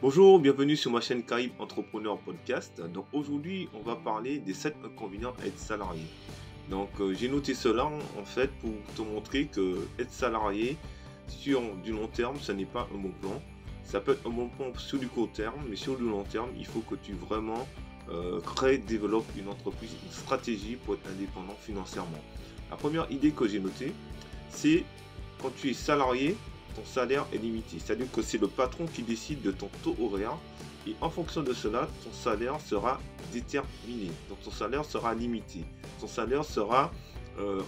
Bonjour, bienvenue sur ma chaîne Caraïbes Entrepreneur Podcast. Donc aujourd'hui, on va parler des 7 inconvénients à être salarié. Donc j'ai noté cela en fait pour te montrer que être salarié sur du long terme, ce n'est pas un bon plan. Ça peut être un bon plan sur du court terme, mais sur du long terme, il faut que tu vraiment crées, développes une entreprise, une stratégie pour être indépendant financièrement. La première idée que j'ai notée, c'est quand tu es salarié, ton salaire est limité. C'est-à-dire que c'est le patron qui décide de ton taux horaire et en fonction de cela, ton salaire sera déterminé. Donc ton salaire sera limité. Ton salaire sera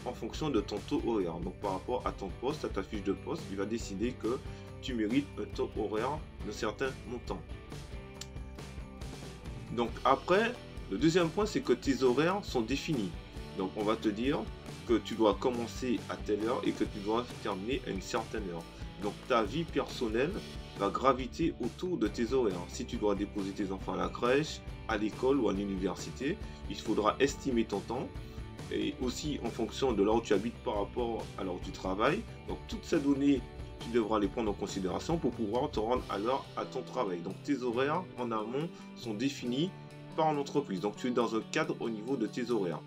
en fonction de ton taux horaire. Donc par rapport à ton poste, à ta fiche de poste, il va décider que tu mérites un taux horaire de certain montant. Donc après, le deuxième point, c'est que tes horaires sont définis. Donc on va te dire que tu dois commencer à telle heure et que tu dois terminer à une certaine heure. Donc ta vie personnelle va graviter autour de tes horaires. Si tu dois déposer tes enfants à la crèche, à l'école ou à l'université, il faudra estimer ton temps et aussi en fonction de là où tu habites par rapport à là où tu travailles. Donc toutes ces données, tu devras les prendre en considération pour pouvoir te rendre à l'heure à ton travail. Donc tes horaires en amont sont définis par l'entreprise. Donc tu es dans un cadre au niveau de tes horaires.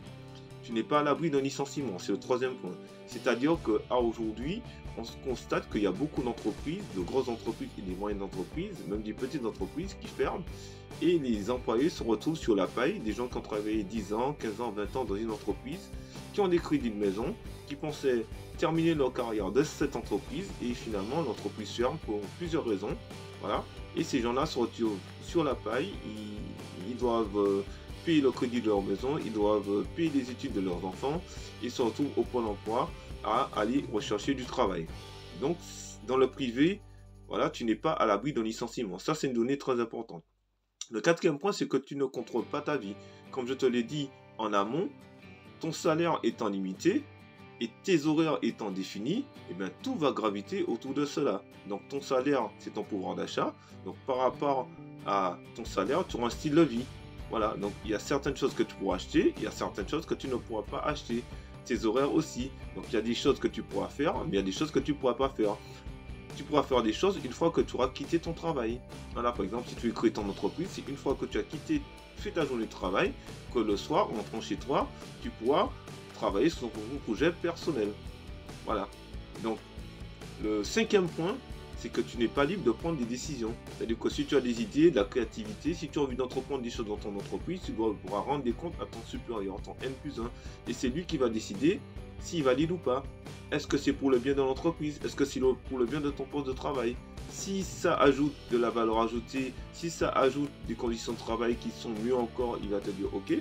Tu n'es pas à l'abri d'un licenciement, c'est le troisième point. C'est-à-dire qu'à aujourd'hui, on constate qu'il y a beaucoup d'entreprises, de grosses entreprises et des moyennes entreprises, même des petites entreprises qui ferment et les employés se retrouvent sur la paille, des gens qui ont travaillé 10 ans, 15 ans, 20 ans dans une entreprise, qui ont des crédits de maison, qui pensaient terminer leur carrière de cette entreprise et finalement l'entreprise ferme pour plusieurs raisons. Voilà. Et ces gens-là se retrouvent sur la paille, ils doivent payer le crédit de leur maison, ils doivent payer les études de leurs enfants et se retrouvent au Pôle emploi à aller rechercher du travail. Donc, dans le privé, voilà, tu n'es pas à l'abri d'un licenciement. Ça, c'est une donnée très importante. Le quatrième point, c'est que tu ne contrôles pas ta vie. Comme je te l'ai dit en amont, ton salaire étant limité et tes horaires étant définis, eh bien, tout va graviter autour de cela. Donc, ton salaire, c'est ton pouvoir d'achat. Donc, par rapport à ton salaire, tu auras un style de vie. Voilà, donc il y a certaines choses que tu pourras acheter, il y a certaines choses que tu ne pourras pas acheter. Tes horaires aussi. Donc il y a des choses que tu pourras faire, mais il y a des choses que tu ne pourras pas faire. Tu pourras faire des choses une fois que tu auras quitté ton travail. Voilà, par exemple, si tu veux créer ton entreprise, c'est une fois que tu as quitté, fait ta journée de travail, que le soir, en rentrant chez toi, tu pourras travailler sur ton projet personnel. Voilà. Donc, le cinquième point, c'est que tu n'es pas libre de prendre des décisions. C'est-à-dire que si tu as des idées, de la créativité, si tu as envie d'entreprendre des choses dans ton entreprise, tu pourras rendre des comptes à ton supérieur, ton N+1. Et c'est lui qui va décider s'il valide ou pas. Est-ce que c'est pour le bien de l'entreprise? Est-ce que c'est pour le bien de ton poste de travail? Si ça ajoute de la valeur ajoutée, si ça ajoute des conditions de travail qui sont mieux encore, il va te dire OK.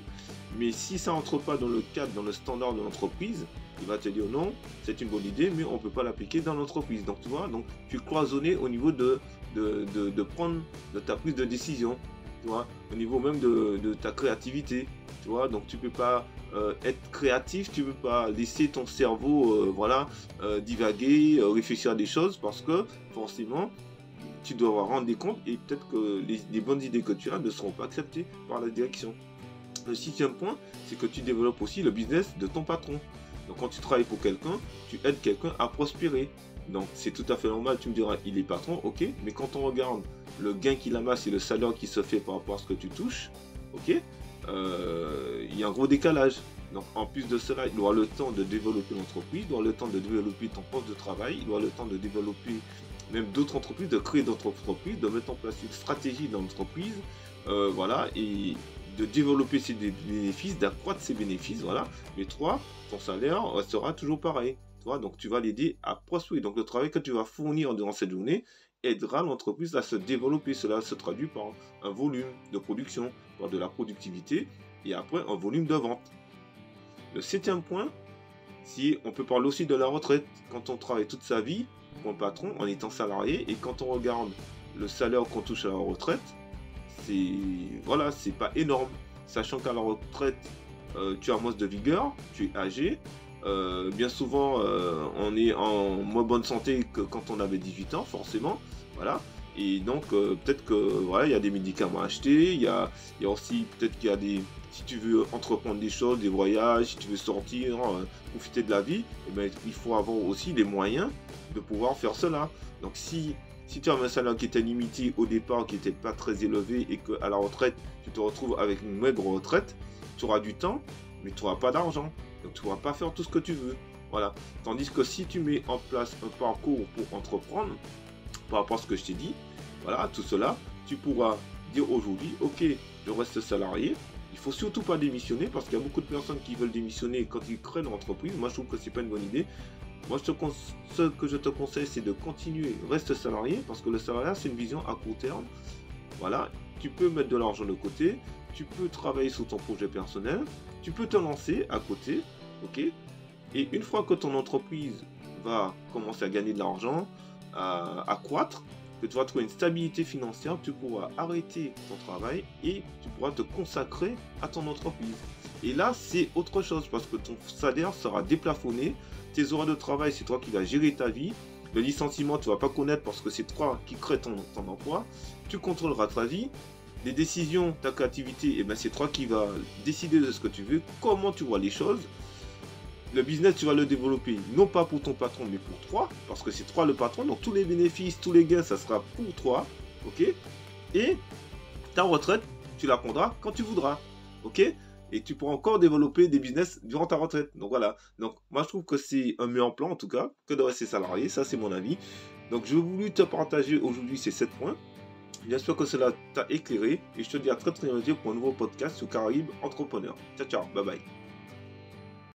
Mais si ça n'entre pas dans le cadre, dans le standard de l'entreprise, il va te dire non, c'est une bonne idée, mais on ne peut pas l'appliquer dans l'entreprise. Donc tu vois, donc tu es cloisonné au niveau de prendre de ta prise de décision, tu vois, au niveau même de ta créativité, tu vois. Donc tu peux pas être créatif, tu peux pas laisser ton cerveau divaguer, réfléchir à des choses parce que forcément tu dois rendre des comptes et peut-être que les bonnes idées que tu as ne seront pas acceptées par la direction. Le sixième point, c'est que tu développes aussi le business de ton patron. Donc quand tu travailles pour quelqu'un, tu aides quelqu'un à prospérer. Donc c'est tout à fait normal, tu me diras, il est patron, ok, mais quand on regarde le gain qu'il amasse et le salaire qui se fait par rapport à ce que tu touches, ok, il y a un gros décalage. Donc en plus de cela, il doit le temps de développer l'entreprise, il doit le temps de développer ton poste de travail, il doit le temps de développer même d'autres entreprises, de créer d'autres entreprises, de mettre en place une stratégie dans l'entreprise, voilà, et de développer ses bénéfices, d'accroître ses bénéfices, voilà. Mais 3, ton salaire sera toujours pareil. Tu vois, donc tu vas l'aider à prospérer. Donc le travail que tu vas fournir durant cette journée aidera l'entreprise à se développer. Cela se traduit par un volume de production, par de la productivité et après un volume de vente. Le septième point, si on peut parler aussi de la retraite. Quand on travaille toute sa vie pour un patron en étant salarié et quand on regarde le salaire qu'on touche à la retraite, c'est pas énorme, sachant qu'à la retraite tu as moins de vigueur, tu es âgé, bien souvent on est en moins bonne santé que quand on avait 18 ans forcément, voilà, et donc peut-être que voilà, il y a des médicaments à acheter, il y a aussi peut-être qu'il y a des, si tu veux entreprendre des choses, des voyages, si tu veux sortir, profiter de la vie, eh bien, il faut avoir aussi les moyens de pouvoir faire cela. Donc si Si tu as un salaire qui était limité au départ, qui n'était pas très élevé et qu'à la retraite, tu te retrouves avec une maigre retraite, tu auras du temps, mais tu n'auras pas d'argent. Donc tu ne pourras pas faire tout ce que tu veux. Voilà. Tandis que si tu mets en place un parcours pour entreprendre, par rapport à ce que je t'ai dit, voilà, tout cela, tu pourras dire aujourd'hui, ok, je reste salarié. Il faut surtout pas démissionner parce qu'il y a beaucoup de personnes qui veulent démissionner quand ils créent une entreprise. Moi, je trouve que c'est pas une bonne idée. Moi, ce que je te conseille, c'est de continuer, reste salarié parce que le salariat, c'est une vision à court terme. Voilà, tu peux mettre de l'argent de côté, tu peux travailler sur ton projet personnel, tu peux te lancer à côté, ok? Et une fois que ton entreprise va commencer à gagner de l'argent, à croître, que tu vas trouver une stabilité financière, tu pourras arrêter ton travail et tu pourras te consacrer à ton entreprise. Et là, c'est autre chose parce que ton salaire sera déplafonné, tes horaires de travail, c'est toi qui vas gérer ta vie. Le licenciement, tu ne vas pas connaître parce que c'est toi qui crée ton emploi. Tu contrôleras ta vie. Les décisions, ta créativité, c'est toi qui vas décider de ce que tu veux, comment tu vois les choses. Le business, tu vas le développer, non pas pour ton patron, mais pour toi, parce que c'est toi le patron, donc tous les bénéfices, tous les gains, ça sera pour toi, ok? Et ta retraite, tu la prendras quand tu voudras, ok? Et tu pourras encore développer des business durant ta retraite. Donc voilà, donc moi je trouve que c'est un meilleur plan en tout cas, que de rester salarié, ça c'est mon avis. Donc je voulu te partager aujourd'hui ces 7 points. J'espère que cela t'a éclairé et je te dis à très bientôt pour un nouveau podcast sur Caraïbes Entrepreneur. Ciao, ciao, bye bye.